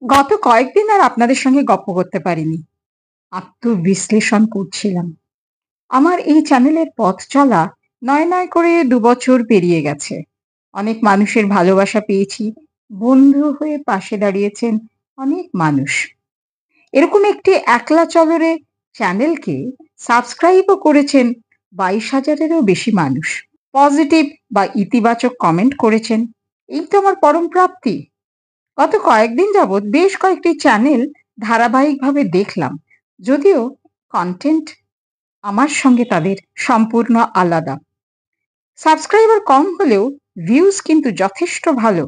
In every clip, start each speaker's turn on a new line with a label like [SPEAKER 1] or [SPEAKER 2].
[SPEAKER 1] গত কয়েকদিন আর আপনাদের সঙ্গে গপ্প করতে পারিনি। আত্মবিশ্লেষণ করছিলাম। আমার এই চ্যানেলের পথ চলা নয় নয় করে ২ বছর পেরিয়ে গেছে। অনেক মানুষের ভালোবাসা পেয়েছি। বন্ধু হয়ে পাশে দাঁড়িয়েছেন অনেক মানুষ। এরকম একটি একলা চলরে চ্যানেলকে সাবস্ক্রাইবও করেছেন ২২,০০০-এরও বেশি মানুষ। পজিটিভ বা ইতিবাচক কমেন্ট করেছেন। এই তো আমার পরম প্রাপ্তি। গত কয়েকদিন যাবৎ বেশ কয়েকটি চ্যানেল ধারাবাহিকভাবে দেখলাম, যদিও কন্টেন্ট আমার সঙ্গে তাদের সম্পূর্ণ আলাদা। সাবস্ক্রাইবার কম হলেও ভিউজ কিন্তু যথেষ্ট ভালো।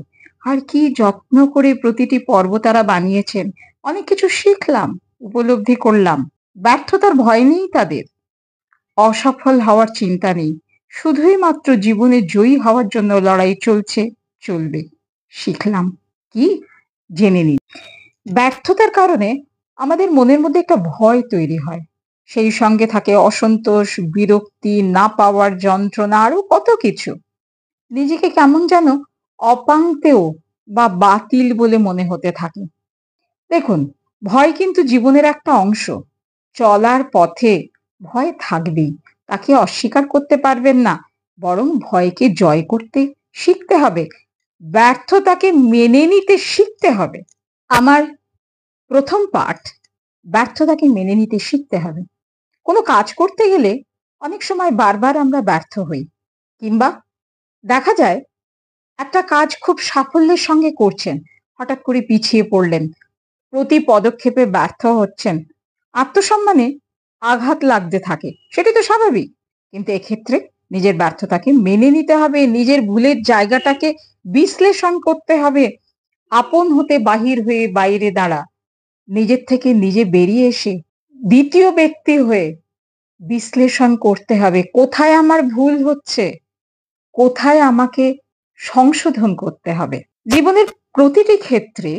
[SPEAKER 1] আর কি যত্ন করে প্রতিটি পর্ব তারা বানিয়েছেন। অনেক কিছু শিখলাম, উপলব্ধি করলাম। ব্যর্থতার ভয় নেই তাদের, অসফল হওয়ার চিন্তা নেই। শুধুই মাত্র জীবনে জয়ী হওয়ার জন্য লড়াই চলছে, চলবে। শিখলাম কি? জেনে নিন। ব্যর্থতার কারণে আমাদের মনের মধ্যে একটা ভয় তৈরি হয়। সেই সঙ্গে থাকে অসন্তোষ, বিরক্তি, না পাওয়ার যন্ত্রণা, আরো কত কিছু। নিজেকে কেমন যেন অপাংতেয় বা বাতিল বলে মনে হতে থাকে। দেখুন, ভয় কিন্তু জীবনের একটা অংশ। চলার পথে ভয় থাকবেই, তাকে অস্বীকার করতে পারবেন না। বরং ভয়কে জয় করতে শিখতে হবে, ব্যর্থতাকে মেনে নিতে শিখতে হবে। আমার প্রথম পাঠ, ব্যর্থতাকে মেনে নিতে শিখতে হবে। কোনো কাজ করতে গেলে অনেক সময় বারবার আমরা ব্যর্থ হই, কিংবা দেখা যায় একটা কাজ খুব সাফল্যের সঙ্গে করছেন, হঠাৎ করে পিছিয়ে পড়লেন, প্রতি পদক্ষেপে ব্যর্থ হচ্ছেন, আত্মসম্মানে আঘাত লাগতে থাকে। সেটি তো স্বাভাবিক। কিন্তু এক্ষেত্রে নিজের ব্যর্থতাকে মেনে নিতে হবে, নিজের ভুলের জায়গাটাকে বিশ্লেষণ করতে হবে। আপন হতে বাহির হয়ে বাইরে দাঁড়া, নিজের থেকে নিজে বেরিয়ে এসে দ্বিতীয় ব্যক্তি হয়ে বিশ্লেষণ করতে হবে, কোথায় আমার ভুল হচ্ছে, কোথায় আমাকে সংশোধন করতে হবে। জীবনের প্রতিটি ক্ষেত্রে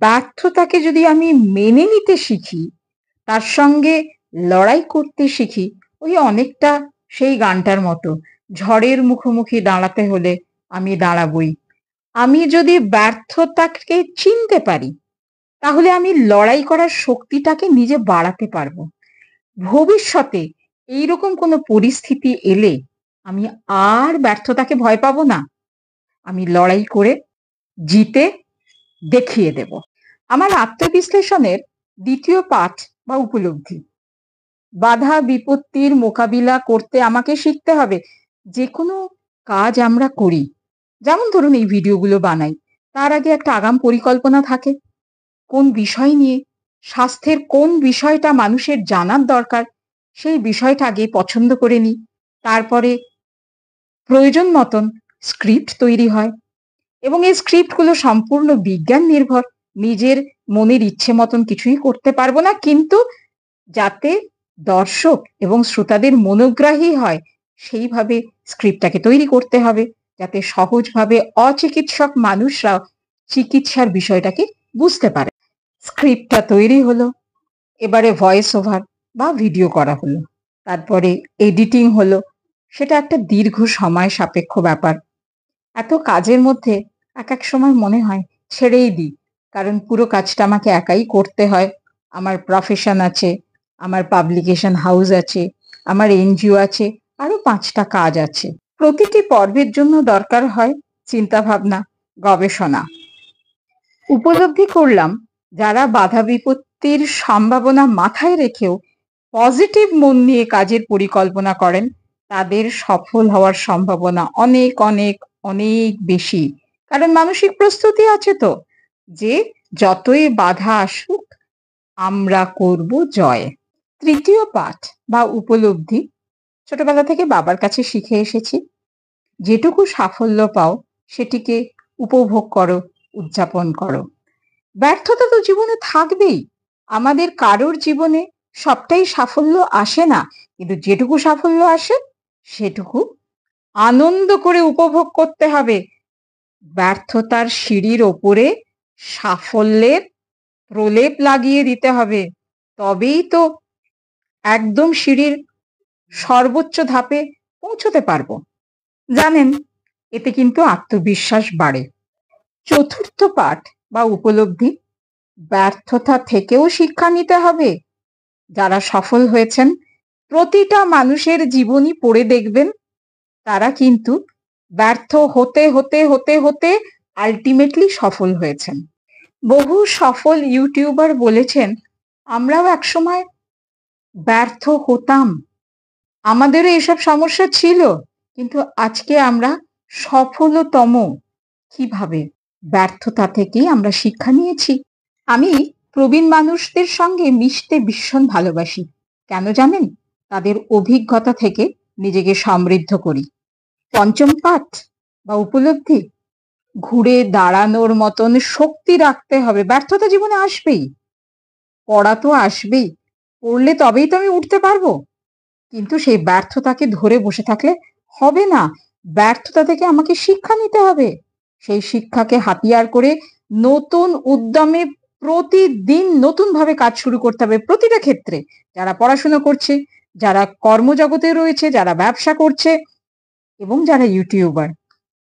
[SPEAKER 1] ব্যর্থতাকে যদি আমি মেনে নিতে শিখি, তার সঙ্গে লড়াই করতে শিখি, ওই অনেকটা সেই গানটার মতো, ঝড়ের মুখোমুখি দাঁড়াতে হলে আমি দাঁড়াবই। আমি যদি ব্যর্থতাকে চিনতে পারি, তাহলে আমি লড়াই করার শক্তিটাকে নিজে বাড়াতে পারবো। ভবিষ্যতে এইরকম কোনো পরিস্থিতি এলে আমি আর ব্যর্থতাকে ভয় পাবো না। আমি লড়াই করে জিতে দেখিয়ে দেব। আমার আত্মবিশ্লেষণের দ্বিতীয় পাঠ বা উপলব্ধি, বাধা বিপত্তির মোকাবিলা করতে আমাকে শিখতে হবে। যে কোনো কাজ আমরা করি, যেমন ধরুন এই ভিডিওগুলো বানাই, তার আগে একটা আগাম পরিকল্পনা থাকে। কোন বিষয় নিয়ে, স্বাস্থ্যের কোন বিষয়টা মানুষের জানার দরকার, সেই বিষয়টা আগে পছন্দ করে নিই। তারপরে প্রয়োজন মতন স্ক্রিপ্ট তৈরি হয়, এবং এই স্ক্রিপ্টগুলো সম্পূর্ণ বিজ্ঞান নির্ভর। নিজের মনের ইচ্ছে মতন কিছুই করতে পারবো না, কিন্তু যাতে দর্শক এবং শ্রোতাদের মনোগ্রাহী হয়, সেইভাবে স্ক্রিপ্টটাকে তৈরি করতে হবে, যাতে সহজভাবে অচিকিৎসক মানুষরা চিকিৎসার বিষয়টাকে বুঝতে পারে। স্ক্রিপ্টটা তৈরি হলো, এবারে ভয়েস ওভার বা ভিডিও করা হলো, তারপরে এডিটিং হলো। সেটা একটা দীর্ঘ সময় সাপেক্ষ ব্যাপার। এত কাজের মধ্যে এক এক সময় মনে হয় ছেড়েই দিই, কারণ পুরো কাজটা আমাকে একাই করতে হয়। আমার প্রফেশন আছে, আমার পাবলিকেশন হাউস আছে, আমার এনজিও আছে, আরো ৫টা কাজ আছে। প্রতিটি পর্বের জন্য দরকার হয় চিন্তা ভাবনা, গবেষণা। উপলব্ধি করলাম, যারা বাধা বিপত্তির সম্ভাবনা মাথায় রেখেও পজিটিভ মন নিয়ে কাজের পরিকল্পনা করেন, তাদের সফল হওয়ার সম্ভাবনা অনেক অনেক অনেক বেশি। কারণ মানসিক প্রস্তুতি আছে তো, যে যতই বাধা আসুক আমরা করব জয়। তৃতীয় পাঠ বা উপলব্ধি, ছোটবেলা থেকে বাবার কাছে শিখে এসেছি, যেটুকু সাফল্য পাও সেটিকে উপভোগ করো, উদযাপন করো। ব্যর্থতা তো জীবনে থাকবেই। আমাদের কারোর জীবনে সবটাই সাফল্য আসে না, কিন্তু যেটুকু সাফল্য আসে সেটুকু আনন্দ করে উপভোগ করতে হবে। ব্যর্থতার সিঁড়ির ওপরে সাফল্যের প্রলেপ লাগিয়ে দিতে হবে, তবেই তো একদম সিঁড়ির সর্বোচ্চ ধাপে পৌঁছতে পারবো। জানেন, এতে কিন্তু আত্মবিশ্বাস বাড়ে। চতুর্থ পাঠ বা উপলব্ধি, ব্যর্থতা থেকেও শিক্ষা নিতে হবে। যারা সফল হয়েছেন, প্রতিটা মানুষের জীবনী পড়ে দেখবেন, তারা কিন্তু ব্যর্থ হতে হতে হতে হতে আলটিমেটলি সফল হয়েছেন। বহু সফল ইউটিউবার বলেছেন, আমরাও একসময় ব্যর্থ হতাম, আমাদেরও এসব সমস্যা ছিল, কিন্তু আজকে আমরা সফলতম। কিভাবে? ব্যর্থতা থেকেই আমরা শিক্ষা নিয়েছি। আমি প্রবীণ মানুষদের সঙ্গে মিশতে ভীষণ ভালোবাসি। কেন জানেন? তাদের অভিজ্ঞতা থেকে নিজেকে সমৃদ্ধ করি। পঞ্চম পাঠ বা উপলব্ধি, ঘুরে দাঁড়ানোর মতন শক্তি রাখতে হবে। ব্যর্থতা জীবনে আসবেই, পড়া তো আসবেই, পড়লে তবেই তো আমি উঠতে পারবো। কিন্তু সেই ব্যর্থতাকে ধরে বসে থাকলে হবে না। ব্যর্থতা থেকে আমাকে শিক্ষা নিতে হবে। সেই শিক্ষাকে হাতিয়ার করে নতুন উদ্যমে প্রতিদিন নতুনভাবে কাজ শুরু করতে হবে প্রতিটা ক্ষেত্রে। যারা পড়াশুনো করছে, যারা কর্মজগতে রয়েছে, যারা ব্যবসা করছে এবং যারা ইউটিউবার,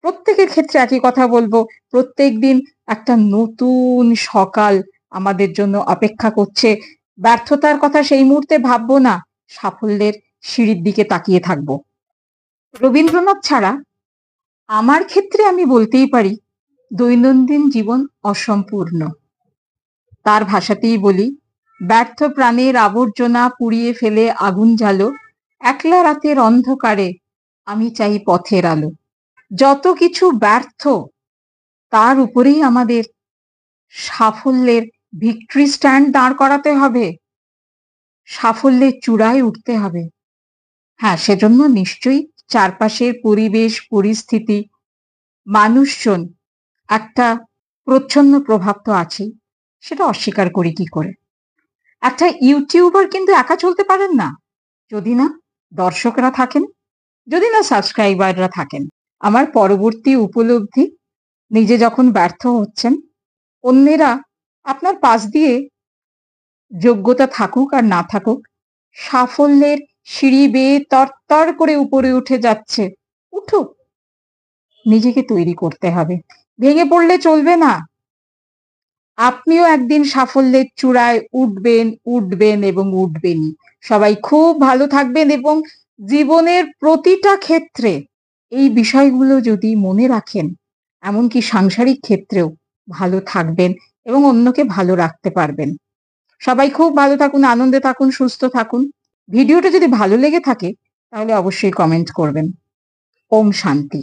[SPEAKER 1] প্রত্যেকের ক্ষেত্রে একই কথা বলবো, প্রত্যেকদিন একটা নতুন সকাল আমাদের জন্য অপেক্ষা করছে। ব্যর্থতার কথা সেই মুহূর্তে ভাববো না, সাফল্যের সিঁড়ির দিকে তাকিয়ে থাকবো। রবীন্দ্রনাথ ছাড়া আমার ক্ষেত্রে আমি বলতেই পারি দৈনন্দিন জীবন অসম্পূর্ণ। তার ভাষাতেই বলি, ব্যর্থ প্রাণের আবর্জনা পুড়িয়ে ফেলে আগুন জ্বালো, একলা রাতের অন্ধকারে আমি চাই পথের আলো। যত কিছু ব্যর্থ, তার উপরেই আমাদের সাফল্যের ভিক্টরি স্ট্যান্ড দাঁড় করাতে হবে, সাফল্যের চূড়ায় উঠতে হবে। হ্যাঁ, সেজন্য নিশ্চয়ই চারপাশের পরিবেশ, পরিস্থিতি, মানুষজন একটা প্রচ্ছন্ন প্রভাব তো আছেই। সেটা অস্বীকার করি কি করে? একটা ইউটিউবার কিন্তু একা চলতে পারেন না, যদি না দর্শকরা থাকেন, যদি না সাবস্ক্রাইবাররা থাকেন। আমার পরবর্তী উপলব্ধি, নিজে যখন ব্যর্থ হচ্ছেন, অন্যেরা আপনার পাশ দিয়ে যোগ্যতা থাকুক আর না থাকুক, সাফল্যের সিঁড়ি বেয়ে তরতর করে উপরে উঠে যাচ্ছে। উঠুক, নিজেকে তৈরি করতে হবে। ভেঙে পড়লে চলবে না। আপনিও একদিন সাফল্যের চূড়ায় উঠবেন, উঠবেন এবং উঠবেনই। সবাই খুব ভালো থাকবেন এবং জীবনের প্রতিটা ক্ষেত্রে এই বিষয়গুলো যদি মনে রাখেন, এমনকি সাংসারিক ক্ষেত্রেও ভালো থাকবেন এবং অন্যকে ভালো রাখতে পারবেন। সবাই খুব ভালো থাকুন, আনন্দে থাকুন, সুস্থ থাকুন। ভিডিওটা যদি ভালো লেগে থাকে তাহলে অবশ্যই কমেন্ট করবেন। ওম শান্তি।